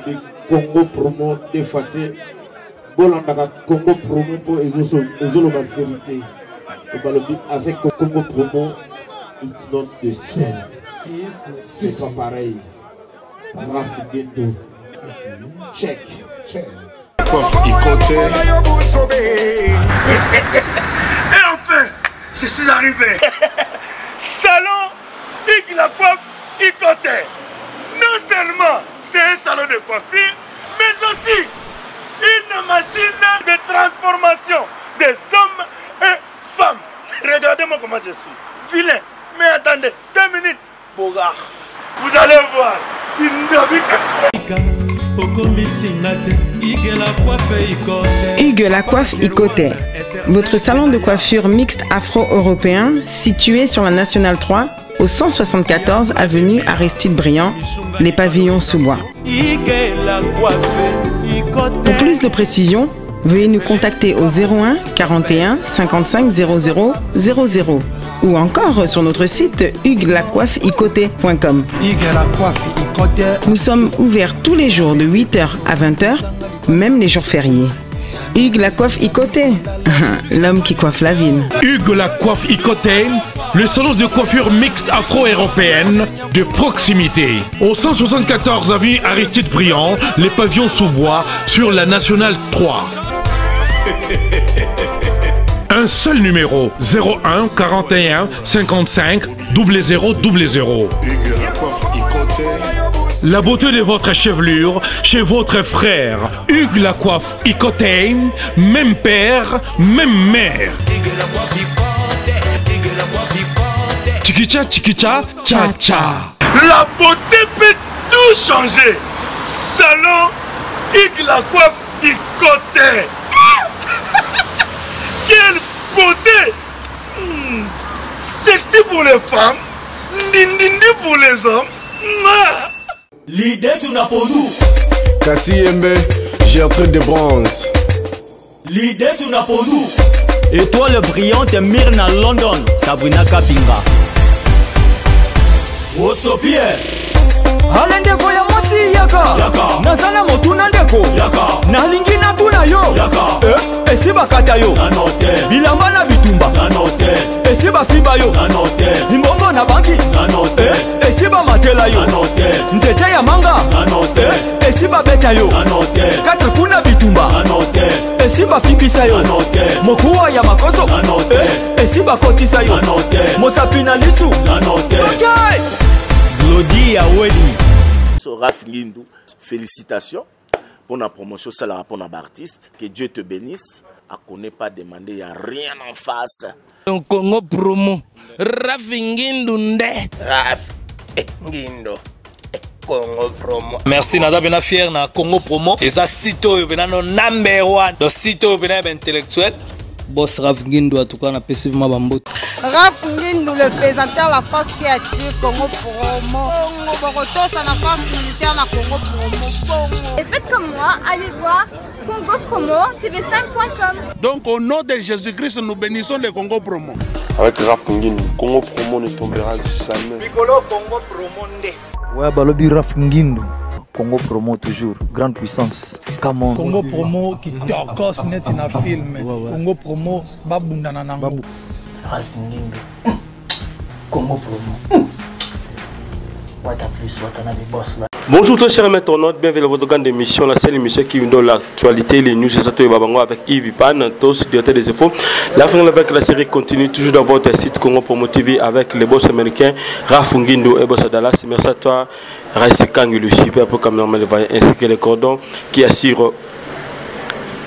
balobi Congo promo de Faté. Bolandaka Congo promo pour ezoloba vérité. Balobi avec Congo promo, it's not the same. C'est pas pareil. Rafigeto. Check. Et enfin, je suis arrivé. Salon Hugues la coiffe Ikote. Non seulement c'est un salon de coiffure, mais aussi une machine de transformation des hommes et femmes. Regardez-moi comment je suis. Vilain. Mais attendez, 2 minutes. Bogart. Vous allez voir. Hugues la coiffe Ikote, votre salon de coiffure mixte afro-européen situé sur la Nationale 3 au 174 avenue Aristide Briand, les pavillons sous bois. Pour plus de précisions, veuillez nous contacter au 01 41 55 00 00 ou encore sur notre site huguelacoiffeikote.com. Nous sommes ouverts tous les jours de 8h à 20h, même les jours fériés. Hugues la coiffe Ikote, l'homme qui coiffe la ville. Hugues la coiffe Ikote, le salon de coiffure mixte afro-européenne de proximité. Au 174 avenue Aristide Briand, les pavillons sous bois sur la Nationale 3. Un seul numéro, 01 41 55 00 00. La beauté de votre chevelure chez votre frère. Hugues la coiffe Ikote, même père, même mère. Chikicha, chikicha, cha cha. La beauté peut tout changer. Salon Hugues la coiffe Ikote. Quelle beauté! Sexy pour les femmes, dindindi pour les hommes. L'idée sur Napolou. Kassi Yembe, Gertrude de Bronze. L'idée sur Napolou. Étoile brillante Myrna London, Sabrina Kapinga. Osopie. Halendeko ya mosi yaka. Nazala motuna ndeko. Nalingi na tuna yo. Esiba kata yo. Bilamba na bitumba. Esiba fiba yo. Imbongo na banki. Esiba matela yo. Ntete ya manga. Esiba beta yo. Kata kuna bitumba. Esiba fibisa yo. Mokuwa ya makoso. Esiba kotisa yo. Mosapina lisu. Okay. Glodia Wedi. Raph Ngindou, félicitations pour la promotion, c'est la rapport d'artiste. Que Dieu te bénisse. À connaît pas demander, il n'y a rien en face. Congo promo. Raph Ngindou nde. Raph Ngindou. Congo promo. Merci nada bena fier na Congo promo. Et ça sito yo bena no number 1. Donc sito yo bena intellectuel. Boss Raph Ngindou en tout cas on a passivement bambote. Raph Ngindou, le présentateur la force créative Congo promo. Congo Boroto, ça la force militaire na Congo promo. Et faites comme moi, allez voir Congo promo tv5.com. Donc au nom de Jésus-Christ, nous bénissons le Congo promo. Avec Raph Ngindou, Congo promo ne tombera jamais. Piccolo Congo promo nde. Ouais, balobi Raph Ngindou. Congo promo toujours, grande puissance. Come on. Congo promo qui torcos net in a film. Congo promo babundana nango. Raph Ngindou. Congo promo. What a plus, what a des boss là. Bonjour très chers internautes, bienvenue à votre grande émission, la seule émission qui vous donne l'actualité, les news, et ça Babango avec Yves Pan, tous directeur des infos. La fin avec la série continue toujours dans votre site Congo Promo TV avec les boss américains Raph Ngindou et boss Dallas. Merci à toi, Raïs Kang, le super pour caméraman ainsi que les cordons qui assurent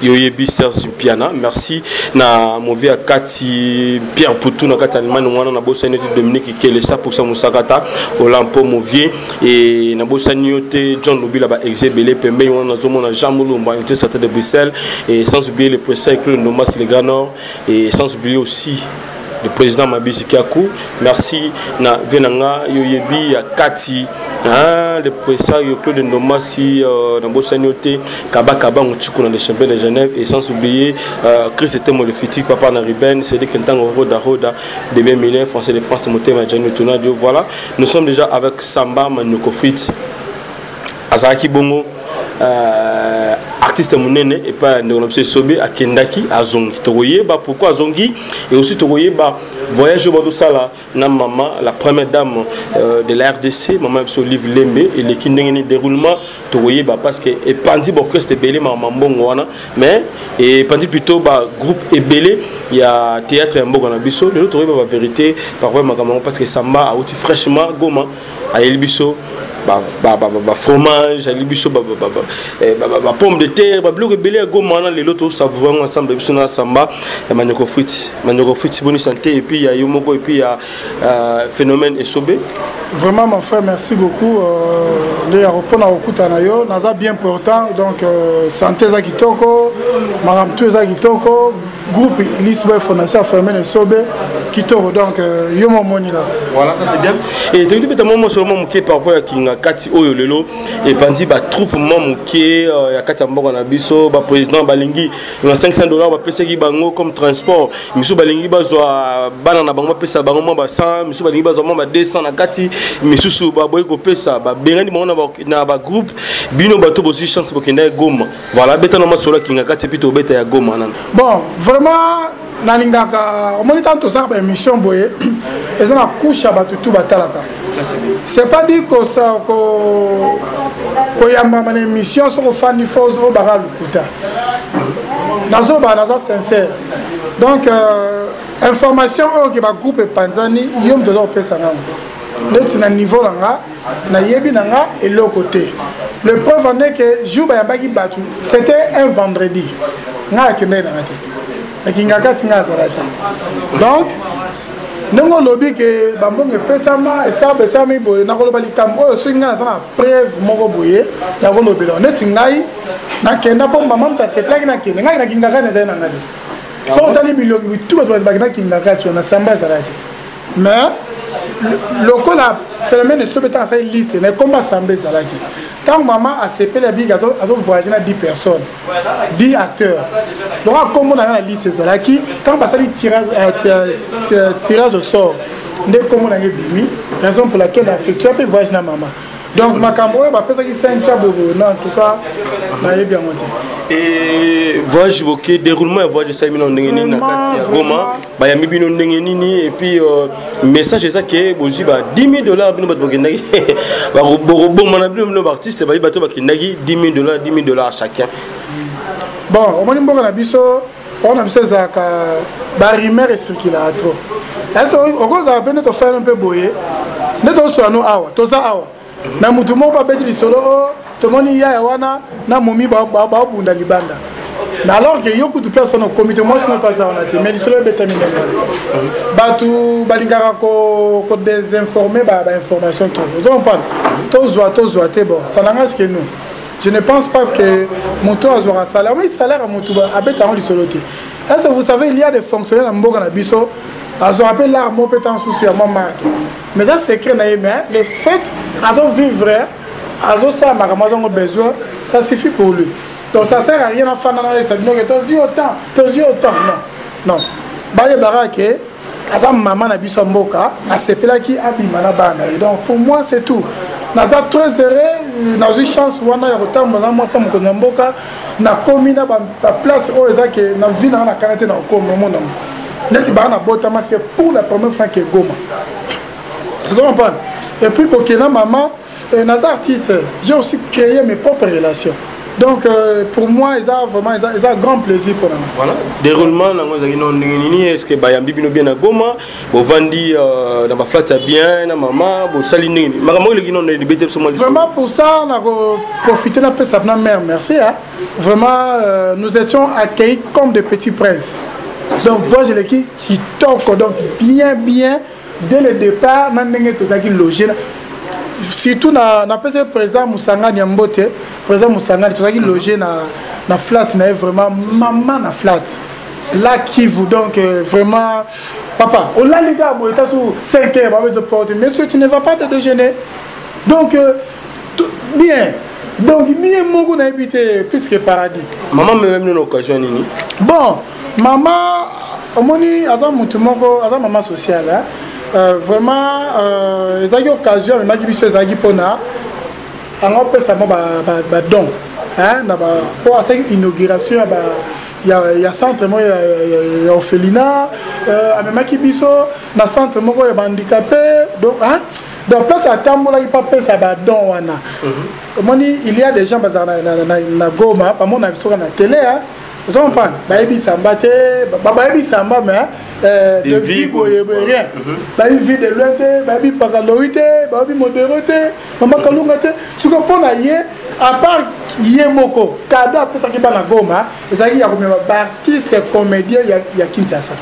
Yoyebi Serge Piana. Merci na movi à Kati Pierre Poutou na Kati Allemagne on a bossé Dominique qui est le 100% Musakata Olampo Movier et na bossé Nyote John Lobila ba exébélé pembe on a zomo na Jean Moulumba était sorti de Bruxelles et sans oublier le président Claude Nomas le Grand Nord et sans oublier aussi le président Mabisi Kiakou. Merci na Venanga Yoyebi à Kati le président Claude Nomasi dans Bossanioté Kabakaba Mouchiko dans les champions de Genève et sans oublier Chris était mon le fitique papa na Ruben c'est des Kentan Roda de Bémilin français de France Moté Majani Tonadio. Voilà, nous sommes déjà avec Samba Manokofit Azaki Bongo artiste monene et pas de Sobé à Kendaki à Zongi. Togoyeba pourquoi Zongi et aussi Togoyeba voyage au Sala na maman la première dame de la RDC maman sur livre Lembe et les kindengeni déroulement Togoyeba parce que et pandi orchestre belé maman mbongwana mais et pandi plutôt groupe ebelé il y a théâtre mbongwana biso le Togoyeba vérité parfois maman parce que samba a outil fraîchement goma à Elbiso fromage, pomme de terre, bleu rebellé à Gomana, les lotos savoureux ensemble, Bissona Samba, et Manoko Fruit, bonne santé, et puis il y a Yomoko, et puis il y a Phénomène et Sobé. Vraiment, mon frère, merci beaucoup. Les aéroports na Okutanayo, Naza bien important, donc santé Zakitoko, Madame Tué Zakitoko, groupe Lisbeth Fondation Phénomène et Sobé, Kitoko, donc Yomo Monila. Voilà, ça c'est bien. Et tu as dit que tu as seulement moqué par rapport à Kinga Kati Oyolelo, et Pandi, troupe moqué, il y a Katambok en Abisso, président Balingi, il y a $500, PSG Bango comme transport, Missou Balingi Bazoa, Banana Bango Pesa Bango 100, Missou Balingi Bazoa 200 na Kati. Mais sous Baboyko Pesa, Béréni na ba groupe, Bino Bato aussi chance pour qu'il y ait Goma. Voilà, Beta Nama Sola qui n'a qu'à te pito Beta Goma. Bon, vraiment, Nalingaka, on m'a dit tant que ça, émission Boye, et ça m'a couché à Batutu Batalaka. C'est pas dit que ça, qu'il y a une émission sur le fan du Force au Baral Lukuta. Nazo Banaza sincère. Donc, information que le groupe Panzani, il y a un peu de Pesa. C'est un niveau na yebi nanga et l'autre côté. Le preuve en est que jour bayambaki batu, c'était un vendredi. Nga kende na ngati. Na kingaka tinga zalati. Donc nengo lobi ke bambonge pesama et ça besami boye na koloba likambo so nga na preuve moko boye na kolobi lo neti ngai na kenda po maman ta se plaque na kende ngai na kingaka na zana ngati. So tali bilongi tout ba ba kingaka tu na samba zalati. Mais le col a phénomène de ce temps, c'est liste, mais comment sembler ça là? Quand maman a séparé la big, elle a voyagé à 10 personnes, 10 acteurs. Donc, comment on a la liste ça là qui, quand on passe à tirage au sort, dès comment on a bimi, raison pour laquelle on a effectué un voyage à maman. Donc, ma caméra, je pense que c'est ça, non, en tout cas, je bien monté. Et voyage évoqué, déroulement et voyage de Saïmino Nengeni, Nakati, Goma, Bayamibino Nengeni, et puis message c'est ça qui est $10 000, bon artiste, $10 000 à chacun. Bon, on m'a dit que on a fait ça, Barimère et circulateur. Est-ce qu'on va faire un peu boyer? Nous sommes awa, tous awa. Mais tout le monde va être solo, tout le monde y a wana, na momi ba bunda libanda. Mais alors que yoko de personnes au comité, moi je ne pas ça on a été, mais le solo est terminé. Bah tout, bah l'ingara ko désinformé, bah information tout. Vous comprenez? Tous voient, bon, ça n'engage que nous. Je ne pense pas que Moto a un salaire. Oui, salaire à Moto, à Bétaron du soloté. Est-ce que vous savez, il y a des fonctionnaires dans Mboga na Bisso, ils ont appelé l'arme au pétant souci à mon marque. Mais ça, c'est écrit dans les mains. Les faits, ils ont vivre, ils ont ça, ils ont besoin, ça suffit pour lui. Donc ça ne sert à rien à faire dans les salles. Donc, t'as autant. Non. Baye Barake, maman a Bisso Mboka, a sepela qui a bimana bana. Donc pour moi, c'est tout. Nous sommes très heureux, nous avons eu chance de voir autant de Mboka, na commis na place où ils na vie na canette na comme mon nom. Nesi bana botama c'est pour la première fois que Goma. Vous comprenez? Et puis pour que na maman, nos artistes, j'ai aussi créé mes propres relations. Donc pour moi, ils ont vraiment un grand plaisir pour nous. Voilà. Déroulement, est-ce que Bayambi bino bien à Goma, vous vendez dans ma flat bien, na maman, vous salinez. Vraiment pour ça, on a profité de la mère. Merci. Vraiment, nous étions accueillis comme des petits princes. Donc voici l'équipe qui toque donc bien dès le départ, on a tous qui logé. Surtout na président Moussanga Nyambote, président Moussanga qui logé na flat, na vraiment maman na flat. Là qui vous donc vraiment papa, on l'a les gars, tu sur 5 heures avec de porte, monsieur tu ne vas pas te déjeuner. Donc bien. Donc bien mon na habité plus que paradis. Maman même une occasion nini. Bon, maman omoni aza mutu moko, aza maman sociale hein. Vraiment, ils ont eu l'occasion, ils m'ont dit que ils ont eu pona, on a fait ça don. pour cette inauguration il y a centre moi il y a orphelinat même qui biso na centre moi il y a handicapé donc place à tambola il pas ça ba don wana moni il y a des gens na Goma pas mon avis sur la télé vous comprenez baebi samba te baebi samba mais de vie rien baebi vie de loin te baebi paraloïté baebi modérité maman kalunga te ce qu'on pona yé à part yemoko cadeau après ça qui ba na Goma ça qui y a comme artiste comédien il y a Kinshasa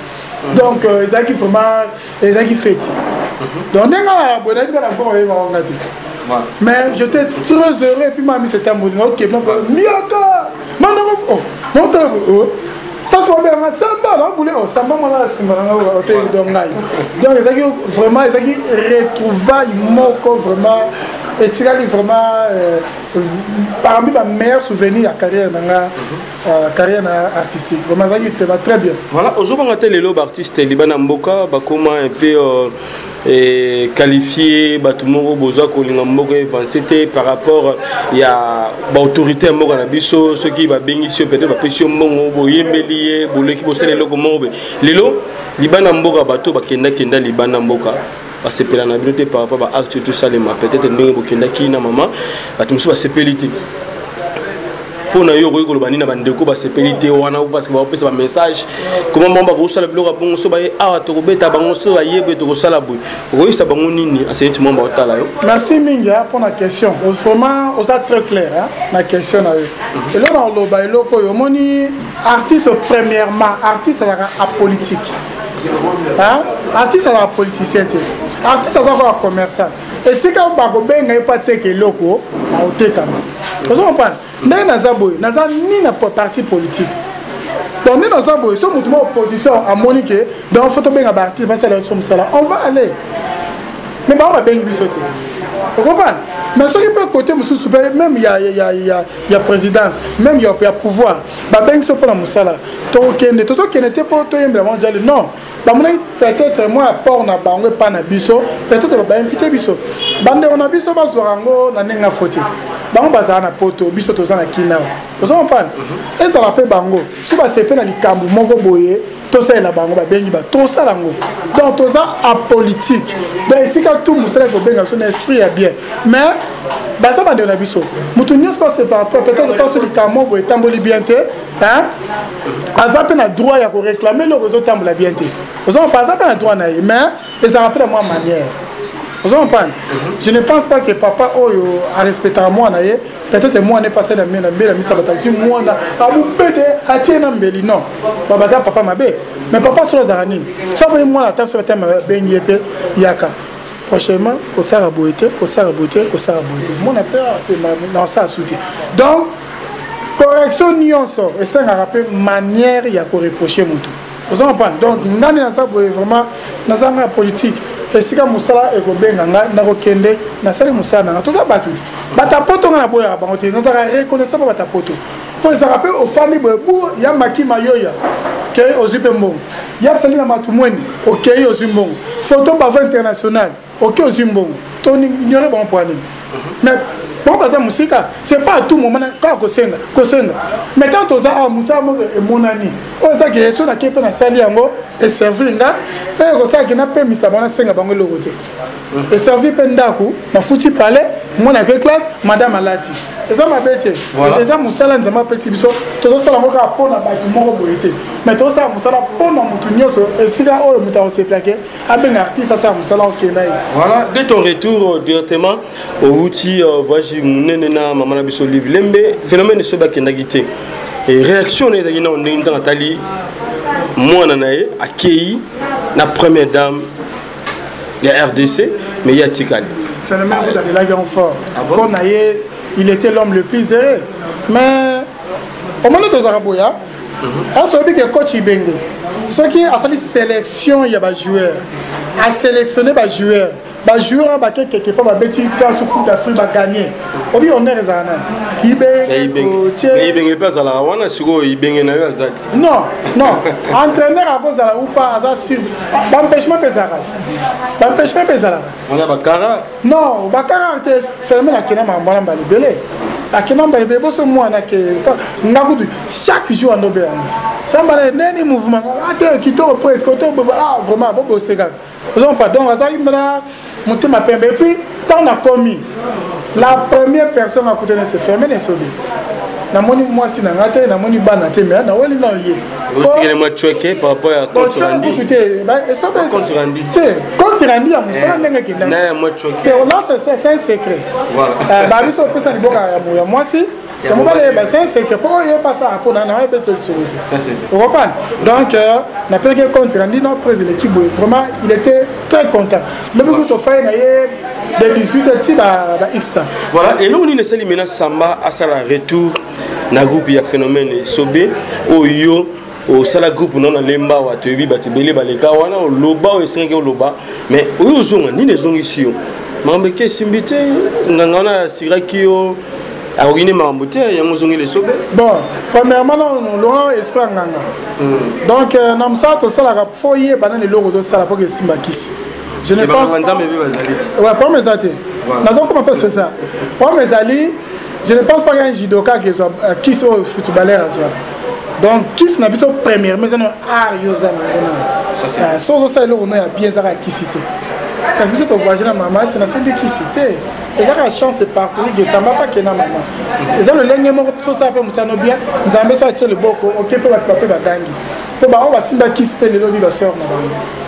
donc ça qui vraiment ça qui fait donc nenga bonne na Goma va ngati mais j'étais très heureux et puis m'a mis cet amour OK miaka manoko non parce que bien samba là boulé samba moi samba na hôtel d'ongai donc ça qui vraiment ça qui retrouvaille moko vraiment et c'est vraiment parmi mes meilleurs souvenirs à carrière artistique vraiment ça qui va très bien voilà aujourd'hui on a les artistes libana mboka ba comment un peu qualifié batumoro boza kolinga mboka c'était par rapport il y a autorité mboka na biso ceux qui va bénir peut-être ba pression mbongo boyembeli boleki bosele loko mobe lelo libana mboka bato bakenda libana mboka basepela na bilote par rapport à acte tout ça les peut-être ndenge bokenda kina mama batumso basepeliti pour na yo ko lobani na bandeko basepeliti wana parce que ba pesa ba message comment mamba ko sala biloko bongo so ba awa to kobeta bango so ba yebe to ko sala boy ko isa bango nini asenti mamba otala yo. Merci minga pour la question vraiment on ça très clair la question na yo et là dans lo ba eloko yo moni artiste premièrement artiste à politique artiste à politicien artiste à commerçant et c'est quand ba ko benga pas teke loko a oteka vous comprenez mais naza ni na parti politique donc nous dans un so mutumo opposition à Monique donc photo benga ba artiste parce que on va aller mais ba on va benga bisoté vous comprenez mais ce qui peut côté mususu même il y a présidence même il y a pouvoir ba benga so pour la musala to kende te pour to yembla mondial non peut-être moi apport na bango pas na biso peut-être ba inviter biso bande on a biso ba zorango na nenga foté bango bazana na poto biso tozana kinao vous comprenez et ça rappelle bango si ba sepe na likambu moko boye to ça na bango ba bengi ba to ça lango donc to ça a politique donc ici quand tout musala ko benga son esprit est bien mais ba ça bande na biso mutu nyos pas c'est par peut-être to so likambu boye tamboli bien te azape na droit ya ko réclamer le réseau tambola bien te vous avez pas ça droit na mais ça rappelle moi manière vous comprenez je ne pense pas que papa oyo a respecté moi na peut-être moi n'est passé dans la misa batasi moi na amu pete atiena mbeli non baba papa mabe mais papa sur zarani ça veut moi la table sur thème bengi pe yaka prochainement ko sara boité moi na peur dans ça souté donc correction nuance et ça a rappelé manière ya ko reprocher mutu vous comprenez donc ngani na ça vraiment na zanga politique et si ka musala e ko benga na ko kende na sali musala na to za batu batapoto na boya ba ngote na ta reconnaître pas batapoto pour ça rappelle aux familles bobu ya makima yoya ke ozipe mbongo ya sali na matumweni OK ozimbongo photo ba international OK ozimbongo to ignorer bon point mais bon parce que musika c'est pas à tout moment quand kosenga mais quand on a musa mo e monani o ça que so na kepe na sali yango et servir nga et ko ça que na pe misa bana senga bango lokote et servir pe ndaku na futi palais mon avec classe madame alati et ça m'a bête et ça musala nzama pe sibiso to sala ngo ka pona ba tu moko boité mais to ça musala pona mutu nyoso et sika o muta on se plaquer abenga artiste ça musala OK na voilà de ton retour directement au outil voyage munenena mama na biso livlembe phénomène so ba kendagité et réaction na ezaki na ndenge dans tali mwana nae akei na première dame de RDC mais ya tikali phénomène de la grande fort quand nae il était l'homme le plus heureux mais au moment de Zaraboya a sobi que coach ibenge ce qui a sali sélection ya ba joueur a sélectionné ba joueur ba joueur ba quelque part ba beti quand sur coupe d'Afrique ba gagner obi on est rezana ibenge pas à la wana siko ibenge na yo azali non entraîneur à cause la ou pas ça sur empêchement pesara on a bakara non bakara était fermé la kena mambala mbali belé akimamba ebebo so mwana ke ngakutu chaque jour en auberge samba neni mouvement ate kitoko presque to vraiment bobo sega donc pardon azaki mala motema pembe et puis tant a commis la première personne à côté de se fermer les sobi na moni moi si na ngate na moni bana te mais na woli na yé il moi choqué par rapport à quand tu rendu quand tu rendu à musala ndenge kinda na moi choqué c'est un secret voilà ba biso pesa liboka ya moi si c'est un secret pour y passer à pour na na beto sur ça c'est vous comprenez donc na peke compte rendu notre président l'équipe vraiment il était très content le beaucoup to fait na de 18 ti ba x temps voilà et là on est sali maintenant samba à ça la retour na groupe ya phénomène sobé oyo au sala groupe non lemba wa tebi batibele baleka wana o loba o esenga o loba mais oyo zonga ni les zongi sio mambeke simbite ngangana sirakio a origine mambote yango zongi les sobé bon premièrement non lo esprit nganga donc namsa to sala rap foyer banane logo to sala pour que simba kisi je ne pense ouais pour mes amis nazo comment peut ça pour mes amis je ne pense pas qu'il y a un judoka qui soit footballeur à soi. Donc, qui est la première, mais c'est un ariosa. Sans ça, on a bien ça qui cité. Parce que tu voyages dans maman, c'est une qui cité. Et ça, la chance de parcourir, ça ne va pas que dans maman. Et ça, le dernier mot, ça peut nous bien. Nous avons besoin de le beaucoup, ok, pour la paper la gangue. On va simba qui se pèle le lobby, la soeur.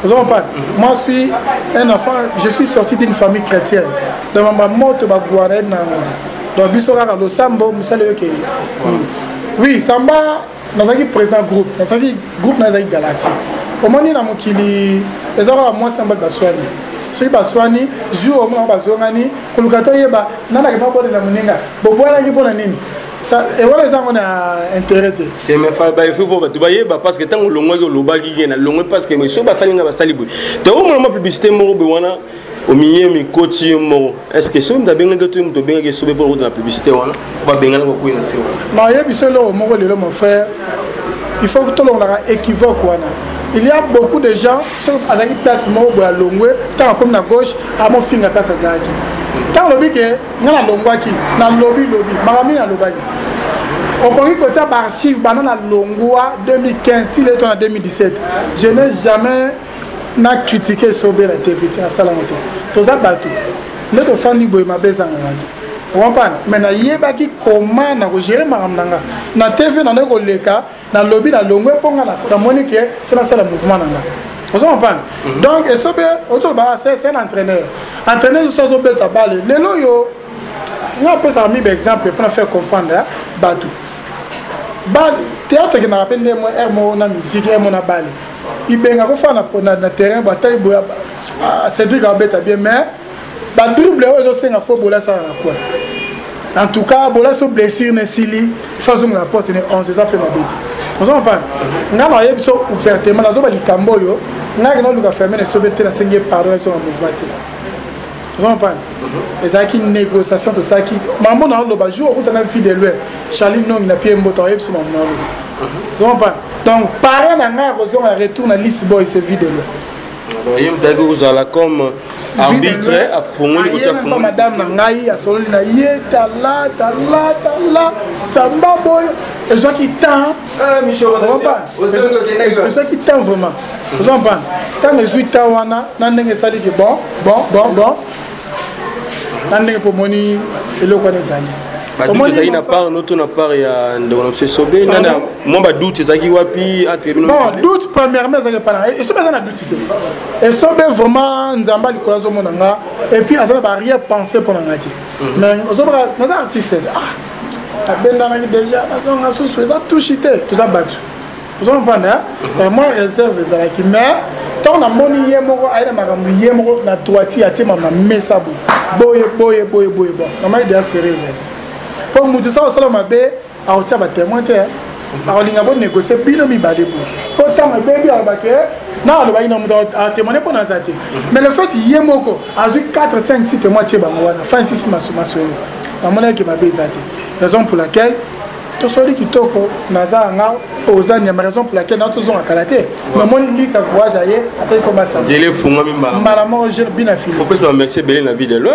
Moi, je suis un enfant, je suis sorti d'une famille chrétienne. De ma maman, tu vas voir un donc bisora le sambo musale ke oui samba nazaki présent groupe nazaki groupe nazaki galaxy omoni na mokili ezaka moi samba baswani c'est baswani jour mo bazongani kulukato yeba nana ke mabode la muninga bobwana ki pona nini ça et voilà ça on a intérêt c'est mais il faut ba tubayeba parce que tant longwa ke lobaki na longwa parce que mais so basalinga basalibu te o mo publicité mo be wana au milieu mi coach mo est-ce que so ndabenga to to benga ke so be pour la publicité wana ba benga na ko ina se wana non yebi solo mo ko lelo mon frère il faut que tout le monde équivoque wana il y a beaucoup de gens sur azaki place mo bo la longwe tant comme na gauche à mon finger place azaki tant lobi ke ngana longwa ki na lobby marami na lobaki on connaît que ça par archive banana longwa 2015 il est en 2017 je n'ai jamais n'a critiqué Sobé la TV à Salamoto. Tout ça battu. Notre fan du boy m'a besoin de on comprend. Mais na yebaki comment na gérer maramnanga. Na TV na neko leka na lobby na longwe ponga na monique financer le mouvement nanga. On comprend. Donc et Sobé autour ba c'est un entraîneur. Entraîneur sur Sobé ta balle. Les loyo on peut ça mis exemple pour faire comprendre battu. Balle théâtre qui n'a rappelé moi mo na musique mo na balle. Il benga ko fana na terrain bataille boya Cédric abeta bien mais ba dribble ozo senga fo bola ça na quoi en tout cas bola so blessure ne sili fazo na porte ne 11 ça peut mabeti on s'en parle ngana yebiso ouvertement na zo ba likambo yo ngaki no luka fermer ne sobete na sengi pardon sur un mouvement on s'en parle et ça qui négociation tout ça qui maman na lo ba jour où tu na vie de lui Charlie non il a pied mboto yebiso maman donc parent n'a pas retourne à Lisboy c'est vide là. Il me dit que vous allez comme arbitre à fond le côté fond. Madame Nangaï a solo na tala samba boy et ceux qui tend Michel ceux qui tend vraiment vous en parlez tant les 8 ans wana nandenge sali que bon nandenge pour moni et le connaît sali. Comment tu as part notre na part ya ndona Sobé nana moi ba doute ezaki wapi atebino non doute premièrement ça pas et Sobé na doute et Sobé vraiment nzamba likola zo monanga et puis azana ba rien penser pour ngati mais ozobra nana artiste ah abenda na déjà na so ça tout chité tout ça battu vous comprenez hein moi réserve ezalaki mais tant na moni yemoko aina makambu yemoko na droiti ya tema na mesa boye bon na mai de sérieux pour nous ça ça m'a bé à autre ba témoin té a linga bon négocier bino mi balé pour tant ma baby a baké na le ba ina mu a témoigner pour na zate mais le fait yemoko a eu 4 5 6 témoins té bango na fin 6 masoma solo na mona ki ma bé zate raison pour laquelle tosoli kitoko naza nga oza nyama raison pour laquelle na tozonga kalaté mais mon église ça voyage aye atay comme ça délai funga mimba mbala mo je bien fini faut pas se remercier belé la vie de loin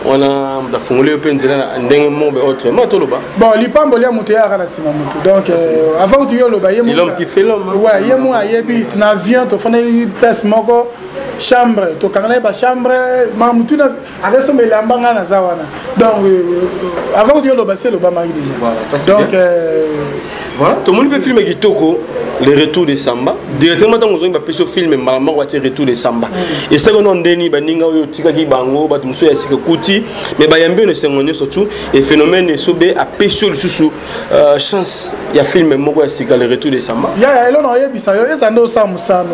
on a da fungolé pe nzela ndenge mombe autrement to loba bon lipambo lia muto ya kana sima muto donc avant que yo loba ye c'est l'homme qui fait l'homme ouais ye mo ayebi tu na viens to fana place moko chambre to kangana ba chambre ma mutu na adesso me lambanga na zawana donc avant que yo loba c'est loba mari déjà voilà ça c'est donc voilà tout le monde fait filmer Kitoko le retour de Samba directement dans on va passer film maman va retour de Samba et ça on ndeni baninga yo tika ki bango ba tumso ya sika kuti mais ba yambe ne sengonyo surtout et phénomène sobe a peso le sous chance ya film moko ya sika le retour de Samba ya elo na yebisa yo ezando sa musano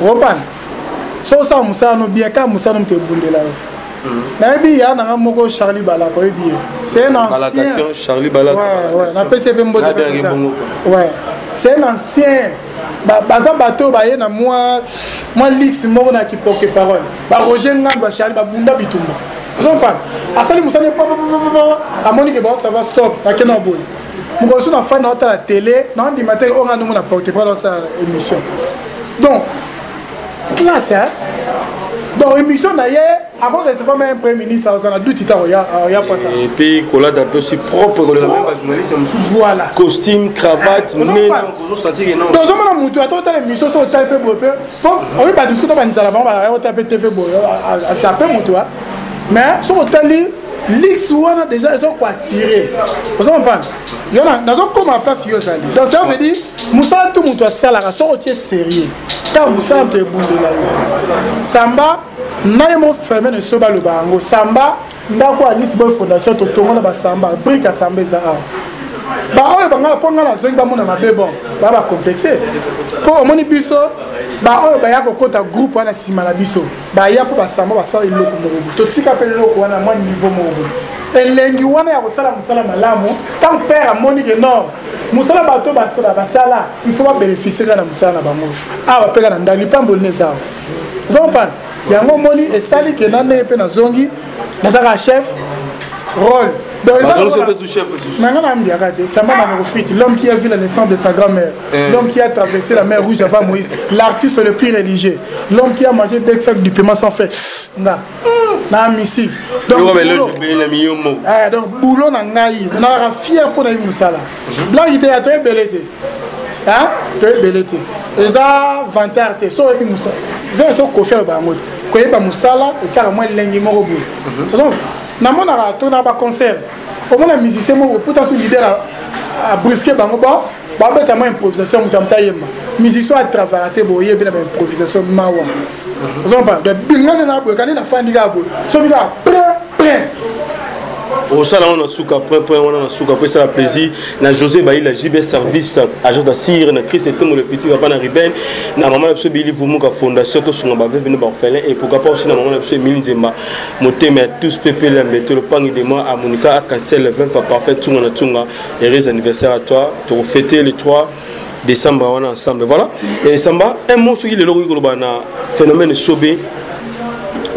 opan so sa musano bien ka musano mte bundela yo na bi ya na moko Charlie Balako bien c'est un ancien Charlie Balako ouais na PCB mbo ouais c'est un ancien baza bateau ba yena moi lix moko na kipoke parole ba Roger Ngamba Charlie ba bunda bitumba vous en parlez asali musane a monique bon ça va stop na kena boy moko so na fa na la télé na ndi matin on a nous na porter parole sa émission donc là ça donc émission d'ailleurs avant de se faire un premier ministre ça a doute il y a pas ça et puis Kola a aussi propre le même journaliste voilà costume cravate mais on sentir non donc on a monté attends l'émission sur tape peu oui pas du tout dans ça là on tape TV boy ça peut monter mais sur télé l'X on a déjà ils ont quoi tirer vous comprenez il y en a dans comme en place yo ça dit donc ça veut dire Moussa tout monde ça la sortir sérieux quand Moussa te bunde là Samba na mo fermé ne soba le bango Samba ndako Alice Boy Fondation to tonga ba Samba brique Samba za ba oyo banga ponga la zongi ba mona mabe bon ba complexé pour moni biso ba oyo ba ya kokota groupe wana sima la biso ba ya po ba Samba ba sa iloko mo to tika pe loko wana mo niveau mo elengi wana ya kosala musala malamu tant père amoni que non musala bato basala il faut pas bénéficier de la musala na bango ah ba peka na ndali pambo neza zompa yango moni esali ke na ndenge pe na zongi na saka chef rôle donc l'homme qui a vu la naissance de sa grand-mère, l'homme qui a traversé la mer Rouge avant Moïse, l'artiste le plus religieux, l'homme qui a mangé des sacs du piment sans fait. Na misi. Donc boulot na ngai, na ra fier pour na musala. Blanc était à toi belete. Hein? Toi belete. Eza 20 arte so ebi musala. Vers so ko faire ba ngoti. Ko yeba musala et ça moins lengi moko boy. Donc na mona ra to na ba concert. Au moins les musiciens moko pour ta sous leader à brisquer bango ba ba beta ma improvisation mutamta yema. Musicien à travailler boye bien improvisation mawa. Vous en parlez de bingane na boy kanina fandi ga boy. So bi ga plein. Au salon on a souka on a souka après ça la plaisir na José Baï la JB service agent d'assir na Chris et tout le petit va pas na Riben na maman absolu bili vous mon fondation to songa ba venir ba orphelin et pourquoi pas aussi na maman absolu Milinzemba motema tous pépé la mettre le pangi de moi à Monica à cancel 20 fois parfait tout na tunga heureux anniversaire à toi pour fêter le 3 décembre on ensemble voilà et Samba un mot sur le logo na phénomène sobé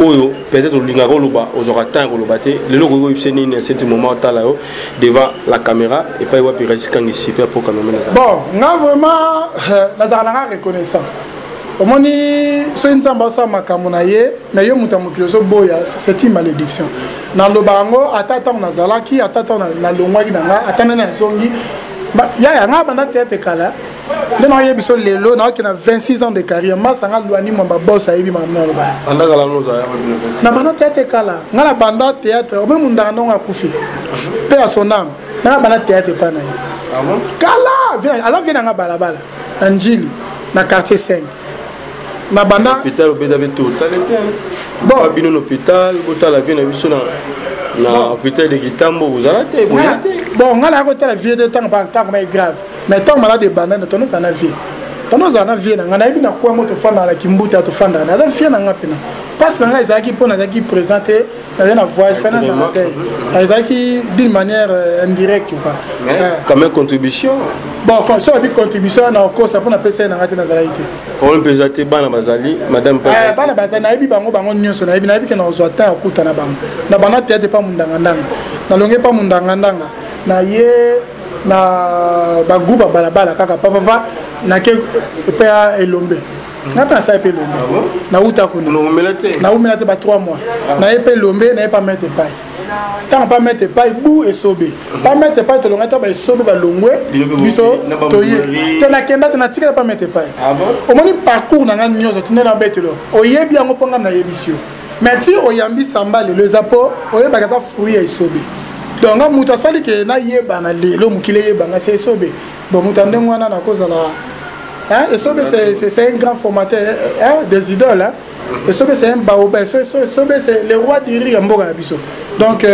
oyo peut-être lingaro loba aux orateurs lobate le logo oyo c'est à ce moment là devant la caméra et pas wa pirasi quand ici pour quand même bon na vraiment nazalanga reconnaissant omoni so nzamba sa makamona ye na yo mutamukilo so boya c'est une malédiction na lobango atata nazalaki atata na longwaki nanga atana na zongi ya nga banda tete kala le na ye biso lelo na ki na 26 ans de carrière masanga luani mo ba boss ayebi mamna lo ba anda kala no za na banda tete kala nga na banda théâtre o même ndanga no akufi pe à son âme na banda théâtre pa na ah bon kala ala vient nga balabala Anjili na quartier 5 na banda hôpital obedabe total bon abino hôpital botala vie na biso na hôpital de Gitambo vous allez bon nga na ko tala vie de temps pas grave mais tant malade de banane ton ça na vie ton ça na vie na na ibi na kwa moto fanda la kimbuta to fanda na vie na nga pena passe na ezaki pona ezaki présenter na voix faire na day ezaki d'une manière indirecte ou pas quand même contribution bon quand sur la contribution na ko ça pour na pesa na ngati na zalaité pour me présenter bana bazali madame pas bana bazali na ibi bango nyonso na ibi ke na ozwata okuta na bango na bana tete pa mundanga ndanga na longe pa mundanga ndanga na ye na ba groupe balabala kaka papa na ke pa elombe na pas ça pe lombe na uta kuna na umelate ba 3 mois na pe lombe na pas mettre paille tant pas mettre paille bou et sobe pas mettre paille to longata ba sobe ba longwe biso toye te na kenda te na tika pas mettre paille au moni parcours na ngani nyozo tune na betelo oyebi yango ponga na yebisio mais ti oyambi samba le zapo oyeba kata fruit et sobe donc muta sali ke na yeba na lelo mukile yeba nga c'est sobe bon muta ndengwana na cause la hein et sobe c'est un grand formateur hein des idoles hein et sobe c'est un baobab sobe c'est le roi du riz mboka biso donc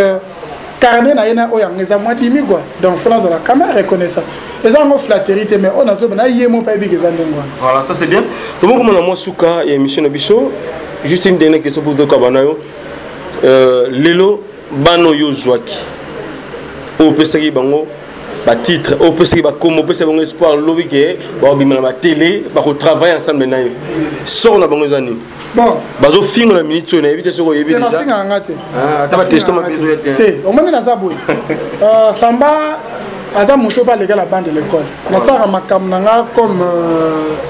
carnet na yena oyanga za moi dimi quoi donc France la caméra reconnaît ça et ça on flatterie mais on a sobe na yemo pa bi kezande ngwa voilà ça c'est bien tout le monde comme na moi suka et émission na biso juste une dernière question pour d'autres kabanayo lelo bano yo zwaki au pesaki bango ba titre au pesaki ba comme au pesaki bango espoir lobby ke ba bimala ba télé ba ko travailler ensemble na yo sort na bango zani bon bazo fingo na minute na éviter ce ko yebi déjà na finga ngate ta ba testo ma biso te o moni na zaboy samba aza moto ba légal la bande de l'école na sara makam nanga comme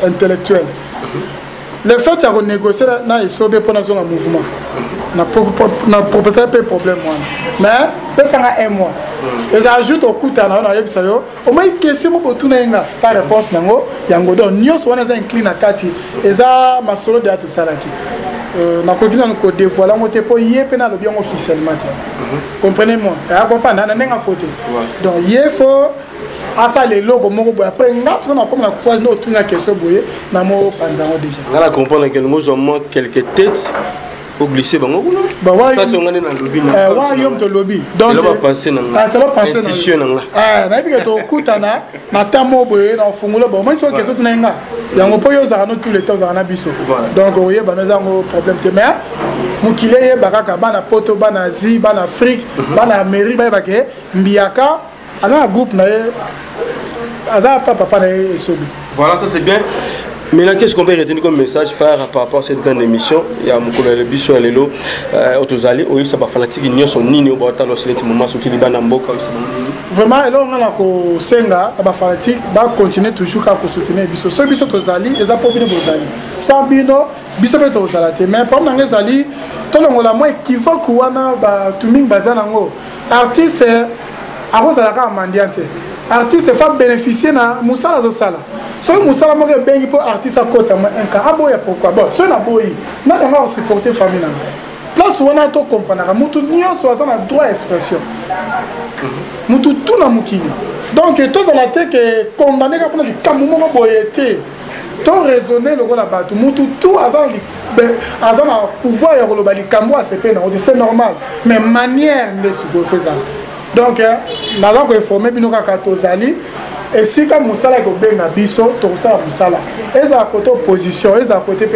intellectuel le fait de renégocier na esobe pour nazo na mouvement na professeur pe problème moi mais pesanga un mois et ça ajoute au coup na na yebisa yo au moins question mo botuna nga ta réponse nango yango don nyonso wana za incline kati eza masolo de tout salaki na kokina ko dévoiler mo te po yé pe na lo bien officiellement comprenez-moi et comprendre na nga faute donc yé faut asa les logos moko boya après ngaso na comme na croise no tunga question boye na mo panzango déjà na la comprendre que nous avons quelques têtes au glisser bango ça c'est on est dans le lobby wa yom to lobby donc c'est là penser na c'est là penser na na bi que to kutana na tamo boye na fungulo bon moi so question tunanga yango po yo za no tous les temps za na biso donc oye banaza ngo problème te mais mukile ye bakaka bana poto bana zi bana Afrique bana mairie ba ke mbiaka aza groupe na ye aza papa na ye sobi voilà ça c'est bien. Maintenant, qu'est-ce qu'on peut retenir comme message faire par rapport à cette grande émission? Il y a mon collègue Bisso et Lelo, Otozali, oui, ça va fanatique, il y a son nini au bâtard, c'est le moment où il y a un beau. Vraiment, et là, on a la Senga, la fanatique, va continuer toujours à soutenir Bisso. Ce Bisso Tozali, ils ont pas bien Bozali. Sans Bino, Bisso est Tozalate. Mais pour moi, les Ali, tout le monde a moins équivoque ou tout le monde bazanango. Artiste, à cause de la carte mendiante. Artiste, faut bénéficier na Moussala Zosala. Si Moussala m'a bien pour artiste à côté, un cas, pourquoi? Bon, si on a beau, on a supporté famille. Place où on a tout comprendre, Moutou Nyon soit un droit d'expression. Moutou tout na Moukini. Donc, tous à la tête que condamné à prendre les camouements boyétés. Tout raisonner le rôle là-bas. Moutou tout à un pouvoir et le bali cambo à c'est normal. Mais manière de se faire ça. Donc, nous avons informé que Tozali et si comme Moussala est bien biso, Tozala Moussala. Et à côté opposition, et à côté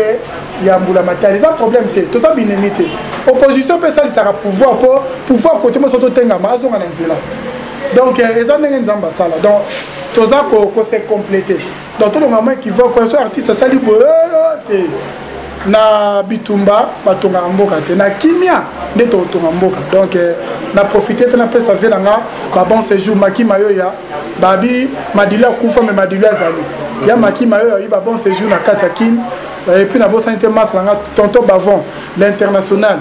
Yamboula Matal, ils ont problème tout ça bien limité. Opposition peut ça sera pouvoir côté moi surtout Tengama azonga nzela. Donc ils ont des ambassades. Donc Tozala ko s'est complété. Dans tout le moment qui veut qu'on soit artiste ça lui na bitumba batonga mboka te na kimia ndeto tonga mboka donc na profiter pe na pesa velanga ba bon séjour makima yoya babi madila kufa me madila azali ya makima yoya ba bon séjour na Katakin et puis na bo sanité maslanga tonto bavon l'international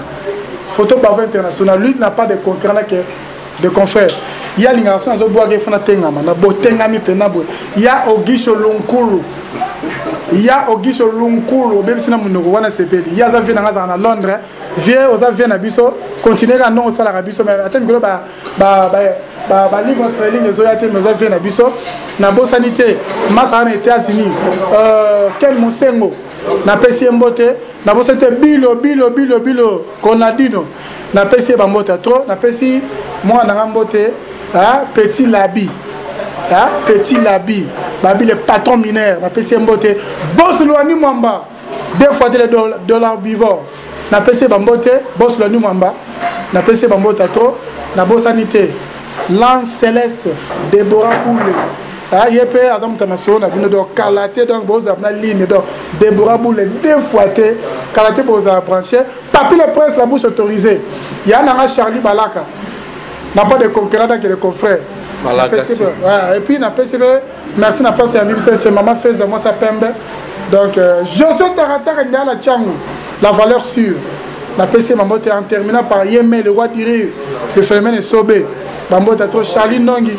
photo bavon international lui n'a pas de concurrent que de confrères il y a l'ingration zo boa ke fana tengama na botengami pena bo il y a Ogisho Lunkulu il y a Ogisho Lunkulu même si na munoko wana sepeli il y a za vena ngaza na Londres viens aux vena biso continuer à non au salaire biso mais attends que ba livre sterling les oyate mais aux vena biso na bo sanité masa na États-Unis quel mosengo na pesi mbote na bo santé bilo Conadino na pesi bambote trop na pesi moi na mbote petit labi babi le patron mineur na pesi mbote boss loani mwamba deux fois de dollars bivor na pesi bambote boss loani mwamba na pesi bambote trop na bo sanité lance céleste Déborah Boule yep azam international na bino donc kalaté donc boza na ligne donc Déborah Boule deux fois te kalaté boza branché papi le prince la bouche autorisée il y a na Charlie Balaka n'a pas de concurrent que les confrères Et puis merci na place ya mibiso chez maman Feza moi ça pembe. Donc Josué Taratara Ndiala Tchangu, la valeur sûre. La PC Mambote en terminant par Yémé, le roi d'Iri, le phénomène est sobé. Mambote trop Charlie Nongi.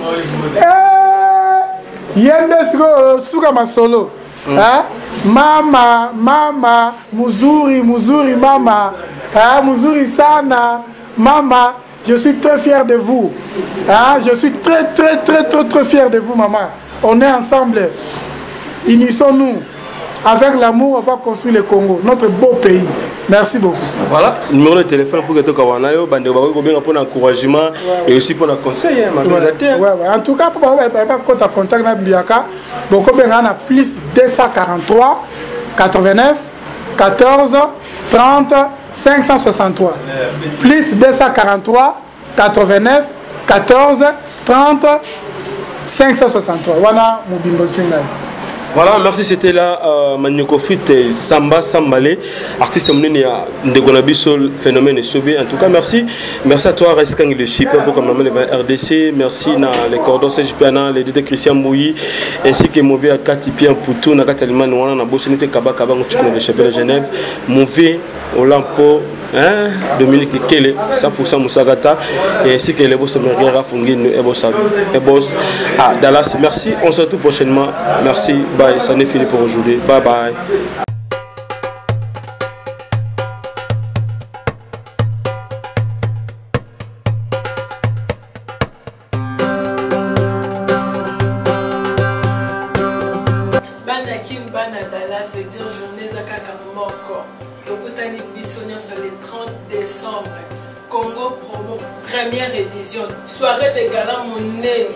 Yémé Suga Masolo. Mama, Muzuri, mama. Muzuri Sana, mama. Je suis très fier de vous. Je suis très fier de vous, maman. On est ensemble. Unissons-nous. Avec l'amour, on va construire le Congo, notre beau pays. Merci beaucoup. Voilà, numéro de téléphone pour que tu aies un encouragement et aussi pour un conseil. En tout cas, pour avoir contact avec Biaka, beaucoup de plus 243 89 14 30 563. Plus 243 89 14 30 563. Voilà mon bimbo. Voilà, merci, c'était là Manioko Fit Samba Sambale, artiste de Gonabiso, phénomène et Sobé. En tout cas, merci. Merci à toi, Reskang le Chip, pour comme le RDC. Merci à les cordons Piana, les deux Christian Mouyi, ainsi que Mauvais à Katipian Poutou, Nakataliman, Nouana, Bossinité Kaba Kaba, de Chapelle de Genève, Mauvais, Olampo, Dominique Kele, 100% Moussagata, et ainsi que les boss Merguera Fungin et boss à Dallas. Merci, on se retrouve prochainement. Merci. Bye, ça n'est fini pour aujourd'hui. Bye bye. Bana Kim, Bana Dallas veut dire journée Zakaka Moko. Tokutani Bissonio sur le 30 décembre. Congo Promo, première édition. Soirée de gala Monene.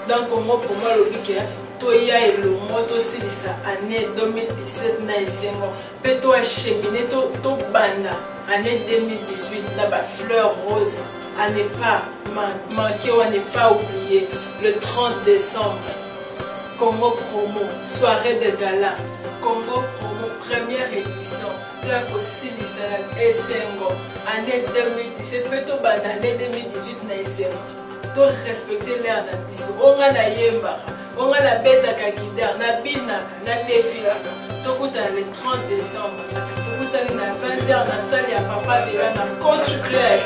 Dans Congo Promo, le week-end. Toya et le moto aussi de sa année 2017 na isengo peto a cheminé to banda année 2018 là bas fleur rose à ne pas manquer ou à ne pas oublier le 30 décembre Congo Promo soirée de gala Congo Promo première édition là aussi de sa isengo année 2017 peto banda année 2018 na isengo to respecter l'air na biso onga na yemba on a la bête à Kakida, na binaka, na nefilaka. Tokuta le 30 décembre. Tokuta na 20h na salle ya papa de la na coach club.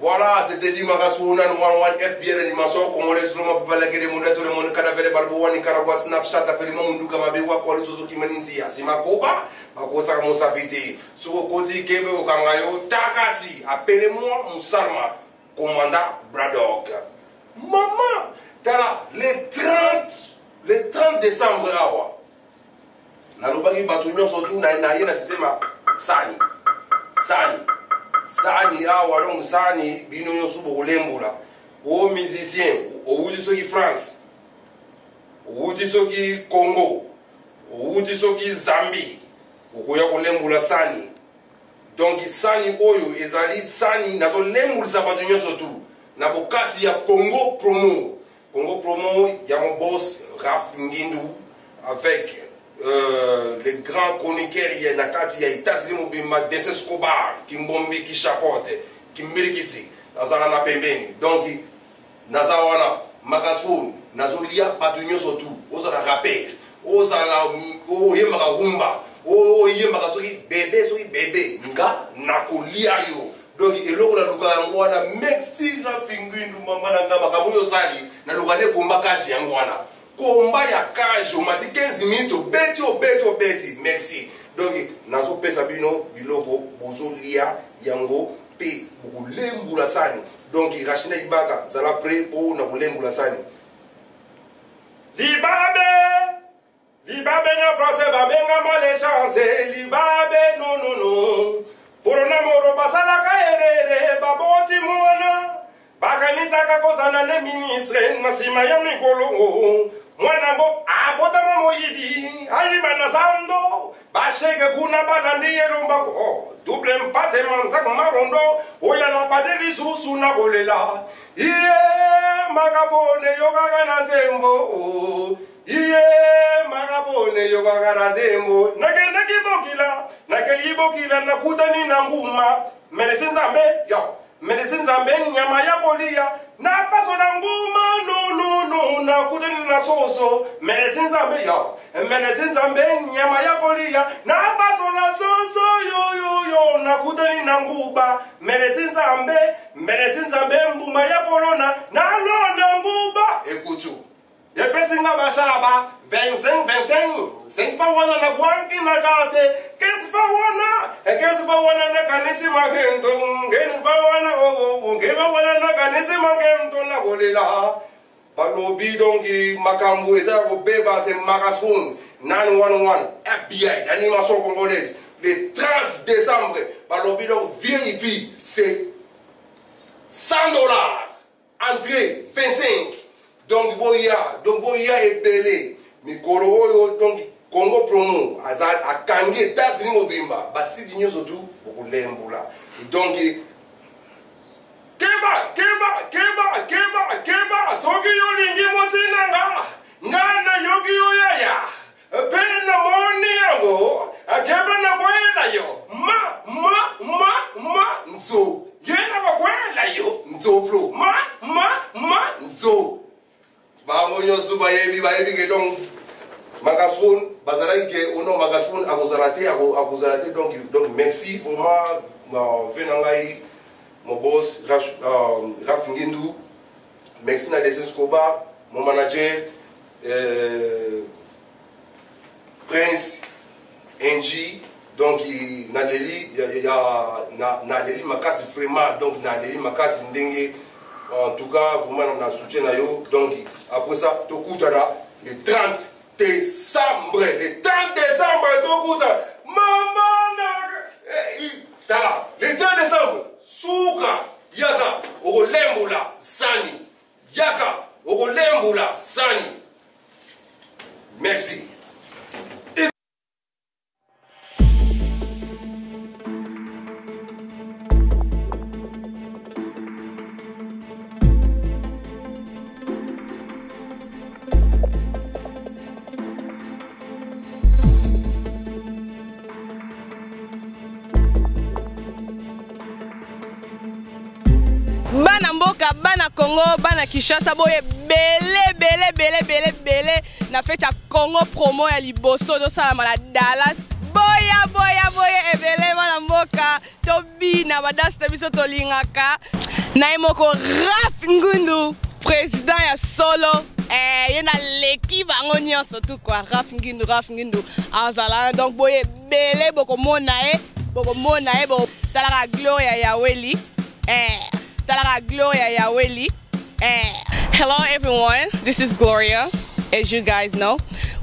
Voilà, c'était dit Magasounan, One FBR animation, Congolais, Loma, Balagé, Mona, tout le monde, Canavere, Balboa, Nicaragua, Snapchat, Apelimo, Munduka, Mabewa, Kuala Suzuki, Maninsia, Simakoba, Bakota, Mosabidi, Sukoti, Kebe, Okangayo, Takati, appelez-moi Moussarma, commandant Braddock. Maman, t'as le 30 décembre, awa. Nalobagi Batoumion, surtout, n'a rien à système Sani. Sani awa donc Sani bino yo subo kolembula o musicien o wuti soki France o wuti soki Congo o wuti soki Zambie o koya kolembula Sani donc Sani oyo ezali Sani nazo lembulisa bato nyonso tu na bokasi ya Congo Promo ya mon boss Raf Ngindu avec les grands chroniqueurs, il y a Nakati, il y a Itasli Mobimba, Desse Escobar, qui mbombe, qui chapote, qui mérikiti, Nazarana Pembeni. Donc, Nazawana, Magaspoun, Nazolia, Patunyo Sotou, Ozala Rappel, Ozala, Oyemara Rumba, Oyemara Soki, bébé, Nga, Nakolia yo. Donc, et là, on a le Gouana, Mexi, Rafingu, Mamana, Makaboyo Sali, Nalugane Kumbakashi, Yangwana. Combat ya cage, on m'a dit 15 minutes, beti, merci. Donc, nazo pesa bino, biloko, bozo lia, yango, pe, buku lembu la sani. Donc, Rachina Ibaka, zala prêt pour na lembu la sani. Libabe na français, babenga male chance, libabe, non. Pour namoro basala kaerere, baboti mona. Bakanisa kakozana le ministre, nasima ya mikolo. Mwanango abotama moyibi ayiba na zando bashege kuna balandi yelumbako double mpate mantaka marondo oya na badeli susu na bolela iye magabone yoga na zembo iye magabone yoga na zembo nake yibokila nakutani na nguma medecin zambe yo medecin zambe nyama ya bolia na paso na nguma no nakutani na soso medecin zambe yo medecin zambe nyama ya bolia na paso na soso yo nakutani na nguba medecin zambe mbuma ya corona na lona nguba ekutu yepesi nga bashaba 25 pa wana na bwanki na kate 15 pa wana na kanisi magento ngeni pa wana na kanisi magento na bolela balobi donki makambu eza ko beba se Magaspon 911 FBI d'animation congolaise le 30 décembre balobi donc VIP c'est $100 entrée 25 donc boya ebele mikolo oyo donc Congo Promo azal akangi États-Unis mobimba basidi nyoso tu okulembula donc keba soki yolingi mosinanga ngana yoki oyaya pena moni yango akeba na boela yo ma nzo yena boela yo nzoplo ma nzo bamonyo suba yebi ke donc Magaspon bazalaki ono Magaspon akozalate donc merci vraiment venangai mon boss Raf Ngindu merci na Desen Skoba mon manager Prince NG donc na leli makasi vraiment donc na leli makasi ndenge en tout cas vraiment on a soutien na yo donc après ça tokutana le 30 décembre tokuta mama tala le 30 décembre suka yaka okolembula sani merci. Bana mboka, bana Congo, bana Kinshasa boye bele na fête ya Congo Promo ya liboso do sala mala Dallas boya ebele bana mboka tobina badasta biso tolingaka na emoko Raf Ngundu président ya solo yena leki bango nyonso tout quoi Raf Ngundu azala donc boye bele boko mona e bo talaka gloria ya weli Hello everyone, this is Gloria, as you guys know.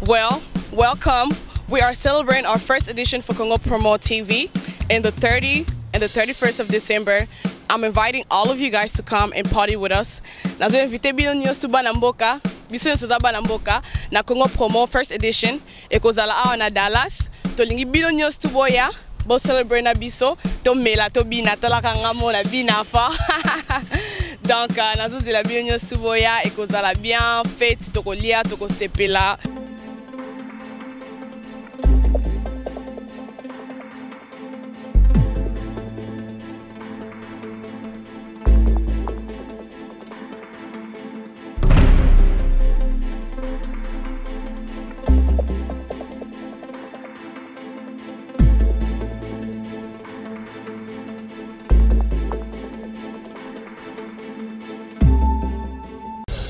Well, welcome. We are celebrating our first edition for Congo Promo TV in the 30th and the 31st of December. I'm inviting all of you guys to come and party with us. Nazo invite bino news to Banamboka, biso nyoso za Banamboka na Congo Promo first edition ekozala awa na Dallas. Tolingi bino news to boya. Bo celebrate na biso to mela to bina to la kangamo na bina fa donc nazo de la bien nyos to boya et kozala bien fête to kolia to ko sepela.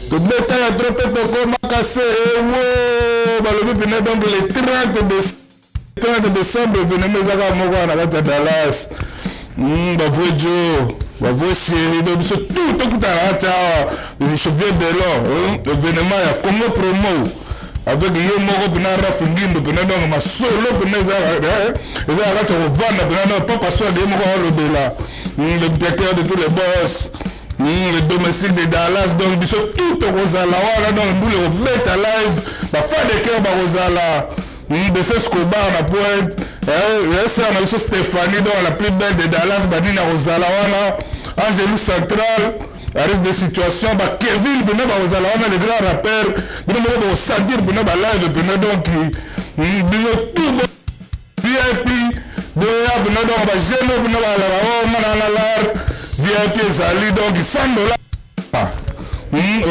Tobeta ya trope tokoma kase balobi pene donc le 30 décembre venez ezaka moko wana kati ya Dallas bavue jo bavue chéri donc biso tout tokutana kati awa chevalier de l'or événement ya Congo Promo avec ye moko pena Raf Ngindu pena donc masolo pena ezaka kati ya kovanda pena donc papa soa de ye moko alobela le directeur de tous les boss le domicile de Dallas donc biso tout kozala wana donc nous le beta live ba fa de cœur ba kozala de ce Escobar na pointe ça na biso Stéphanie donc la plus belle de Dallas banina kozala wana Angelou Central à risque de situation ba Kevin bino ba ozala wana le grand rappeur bino mo ba sadir bino ba live bino donc bino tout VIP boya bino donc ba jeune bino ba la na lar VIP ezali donc $100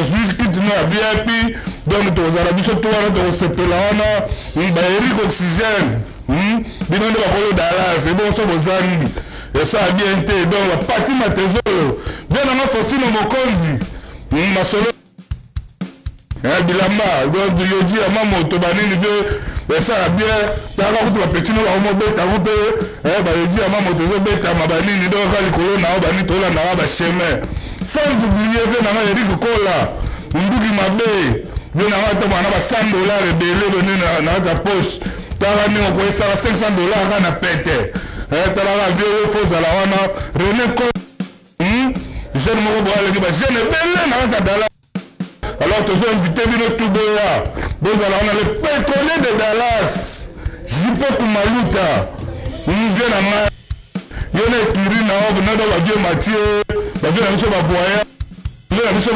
aussi qui dit na VIP donc tozala biso to wana to sepela wana ba Eric Oxygène bino ndo ba kolo Dallas et bon so bozangi et ça a bien été donc la partie matezolo vient dans notre Faustino Mokonzi masolo bilamba donc yodi ama moto banini veut ça a bien tanga kutu ba petit no ba mo beta ko pe ba yodi ama moto zo beta mabanini donc ali kolo na ba ni tola na ba chemin sans oublier que na Eric Kola nduki mabe vient na to bana ba $100 belé donné na ta poche tanga ni ko ça $500 kana pete talaka vieux faux à la wana René jeune moko boale ki ba jeune belé na Dallas alors tu as invité bino tout boya bon à la wana le pétrolier de Dallas Jipo Kumaluta vient na ma yone kiri na obo na do ba vieux Mathieu ba vieux na biso ba voyage le na biso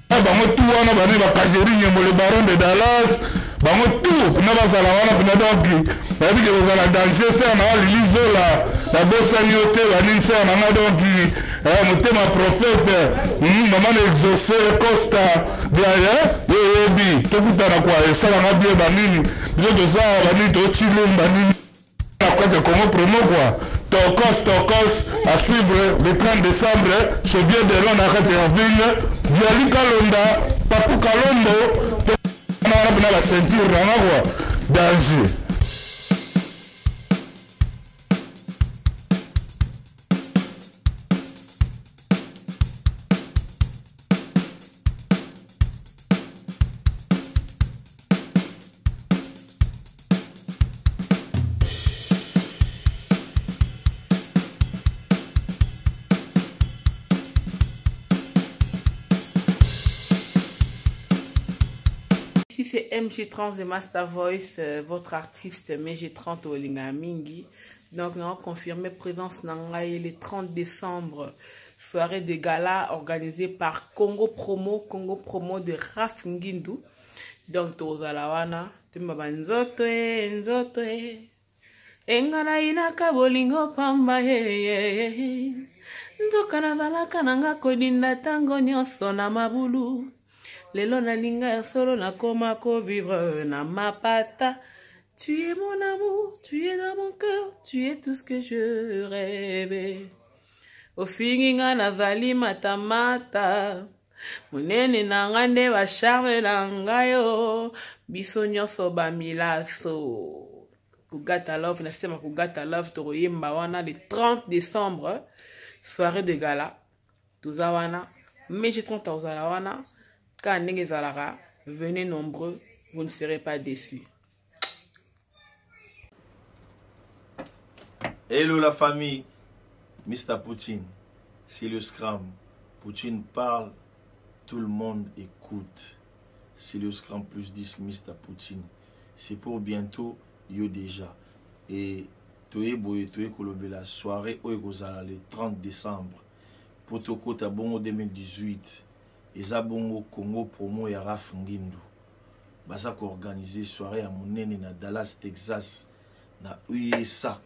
ba mo tout wana ba ni ba Kajeri Nyembo le baron de Dallas ba mo tout na ba sala wana bina donc que vous allez danger, c'est un lisola, la bosse à nioté, la ninse, on a donc ma prophète, maman exaucé, Costa, tout le temps, quoi, et ça, on a bien banini, je de ça, on a mis au Chili, banini, la quoi de Congo promo, quoi. Tokos, à suivre le 30 décembre, je viens de l'on arrête en ville, Viali Kalonda, Papou Kalombo, on a la ceinture, on a quoi, danger. C'est MG30 de Master Voice, votre artiste MG30 au Lingamingi. Donc, nous avons confirmé présence dans le 30 décembre, soirée de gala organisée par Congo Promo de Raf Ngindu. Donc, Tozalawana, Tumba Nzoto, Engana Inaka Bolingo Pamba, Ndokana Valaka Nanga Kodinda Tango Nyoso na Mabulu. Lelo na linga ya solo na koma ko vivre na mapata. Tu es mon amour, tu es dans mon cœur, tu es tout ce que je rêvais. Au finginga na vali matamata. Munene na ngande wa charme na ngayo. Biso nyonso ba milaso. Kugata Love, nasema Kugata Love toroyemba wana le 30 décembre. Soirée de gala. Tuzawana. MG30 wana. Quand venez nombreux, vous ne serez pas déçus. Hello la famille, Mr. Poutine, c'est le Scrum. Poutine parle, tout le monde écoute. C'est le Scrum plus 10, Mr. Poutine. C'est pour bientôt, yo déjà. Et Toye Boye, Toye Kolobe, la soirée au Egozala, le 30 décembre. Potoko Tabongo 2018. Ezabongo Congo Promo ya Raf Ngindu. Baza ko organiser soirée à monene na Dallas, Texas, na USA.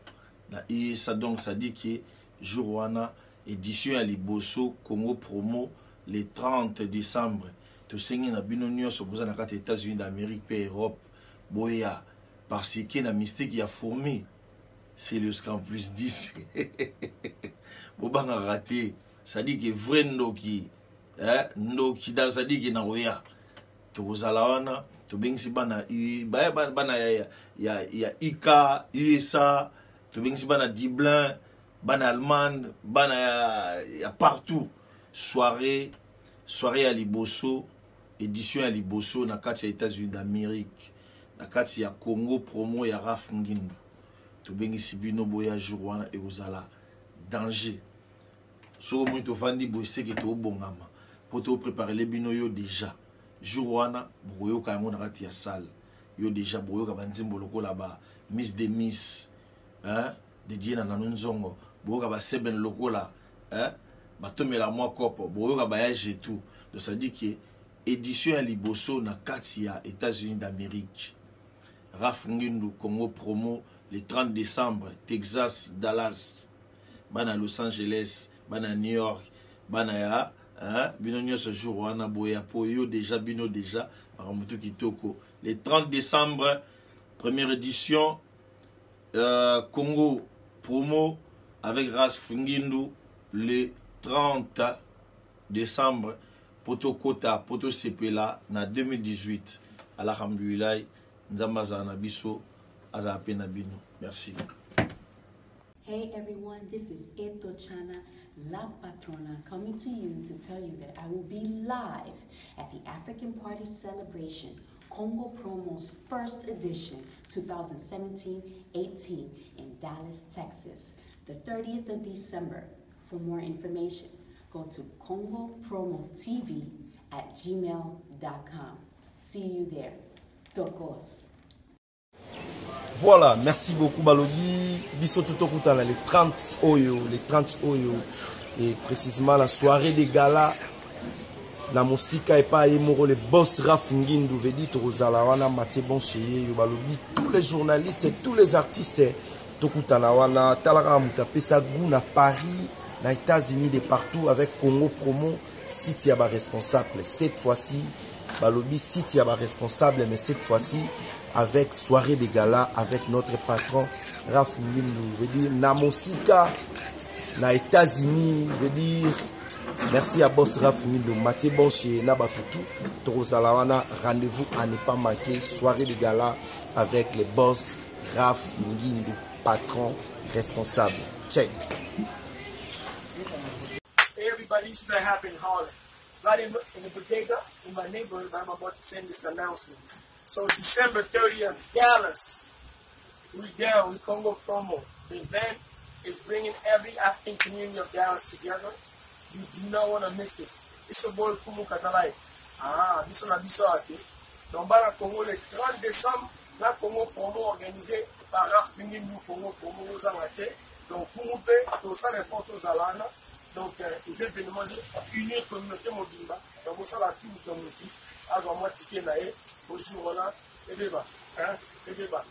Na USA donc ça dit que jour wana édition à Liboso Congo Promo le 30 décembre. To sengi na bino nyonso boza na kati États-Unis d'Amérique et Europe. Boya parce que na mystique ya fourmi. C'est le Scrum plus 10. Bobanga raté. Ça dit que vrai ndoki ndoki dans ça dit que na oya. To zalawana to bengsi bana bana ya Ika USA to bengsi bana Dublin bana Allemagne bana ya partout soirée à Liboso édition à Liboso na kati ya États-Unis d'Amérique na kati ya Congo Promo ya Raf Ngindu to bengsi bino boya jour wana e ozala danger so muito fandi boise que to bongama pour te préparer les bino yo déjà jour wana boyo ka yango na kati ya salle yo déjà boyo ka banzimbo lokola ba Miss de Miss de Diena na nzongo boyo ka ba seben lokola batomela mwa kopo boyoka bayage et tout. Donc ça dit que édition ya liboso na kati ya États-Unis d'Amérique. Raf Ngindu Congo promo le 30 décembre, Texas, Dallas, bana Los Angeles, bana New York, bana ya bino nyonso jour wana boya po yo déjà bino déjà baramutu kitoko. Le 30 décembre, première édition Congo promo avec Raf Ngindu. Le 30 décembre, Poto Kota, Poto Sepela, na 2018, alhamdulillah, Nzambaza Nabiso, Azape Nabino. Merci. Hey everyone, this is Eto Chana, La Patrona, coming to you to tell you that I will be live at the African Party Celebration, Congo Promo's first edition, 2017-18, in Dallas, Texas, the 30th of December. For more information, go to congopromotv@gmail.com. See you there. Tokos. Voilà, merci beaucoup Balobi. Biso tutokutana les 30 Oyo, et précisément la soirée des galas. La musique et pas Emoro, le boss Raf Ngindu, Vedi Torozalawana, Mathieu Boncheye, Balobi, tous les journalistes et tous les artistes. Tokutana wana, Talara Moutapesa, Gouna, Paris. Dans les États-Unis, de partout, avec Congo Promo, City Yaba responsable. Cette fois-ci, Balobi, City Yaba responsable, mais cette fois-ci, avec soirée de gala, avec notre patron, Raf Ngindu, veut dire Namosika, dans les États-Unis, veut dire merci à boss Raf Ngindu, Mathieu Bonché, Nabatutu, Torozalawana, rendez-vous à ne pas manquer, soirée de gala, avec les boss Raf Ngindu, patron responsable. Check. Everybody, this is a happen in Harlem. Right in the bodega in my neighborhood, I'm about to send this announcement. So December 30th, Dallas, we're there with Congo Promo. The event is bringing every African community of Dallas together. You do not want to miss this. It's a boy Kumu Katalai. This one a Bissau. Donc, dans Congo, le 30 décembre, la Congo Promo organisé par Raf Ngindu Congo Promo aux Amatés. Donc, Kumu Pe, tout ça, les photos à l'ana. Donc, les événements unis communauté mobile. Donc, ça va tout le communauté. Alors, moi, ticket là, bonjour, là, et débat. Et débat.